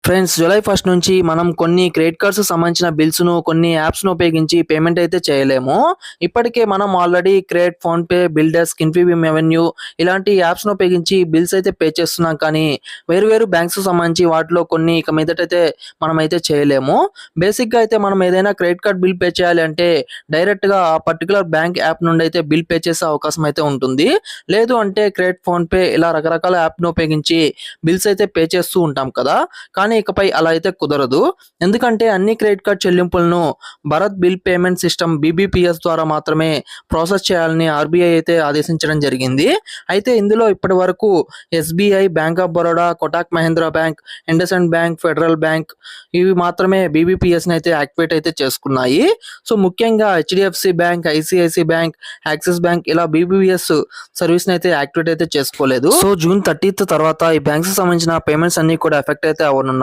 Friends, July 1 నుంచి మనం కొన్ని క్రెడిట్ కార్డ్స్ సంబంధించిన బిల్స్‌ను కొన్ని యాప్స్‌ను ఉపయోగించి పేమెంట్ అయితే చేయలేము. ఇప్పటికే మనం already credit, PhonePe, bill desk, Infibeam avenue ఇలాంటి యాప్స్‌ను ఉపయోగించి బిల్స్ అయితే పే చేస్తున్నాం. కానీ వేరు వేరు బ్యాంక్స్‌కి సంబంధించి వాటిలో కొన్ని ఇక మీదటైతే మనమైతే చేయలేము. బేసిక్‌గా అయితే మనం ఏదైనా క్రెడిట్ కార్డ్ బిల్ పే చేయాలి అంటే డైరెక్ట్‌గా ఆ పర్టిక్యులర్ బ్యాంక్ యాప్ నుండి అయితే బిల్ పే చేసే అవకాశం అయితే ఉంటుంది. లేదు అంటే క్రెడిట్, ఫోన్‌పే ఇలా రకరకాల యాప్‌ను ఉపయోగించి బిల్స్ అయితే పే చేస్తూ ఉంటాం కదా! కానీ ఇకపై అలా అయితే కుదరదు. ఎందుకంటే అన్ని క్రెడిట్ కార్డ్ చెల్లింపులను Bharat bill payment system BBPS ద్వారా మాత్రమే ప్రాసెస్ చేయాలని ఆర్బీఐ అయితే ఆదేశించడం జరిగింది. అయితే ఇందులో ఇప్పటివరకు SBI, bank of Baroda, Kotak Mahindra bank, IndusInd bank, federal bank ఇవి మాత్రమే బీబీపీఎస్‌ని అయితే యాక్టివేట్ అయితే చేసుకున్నాయి. సో ముఖ్యంగా HDFC bank, ICICI bank, axis bank ఇలా బీబీపీఎస్ సర్వీస్‌ని అయితే యాక్టివేట్ అయితే చేసుకోలేదు. సో జూన్ 30th తర్వాత ఈ బ్యాంక్స్‌కి సంబంధించిన పేమెంట్స్ అన్నీ కూడా ఎఫెక్ట్ అయితే అవ్వనున్నాయి.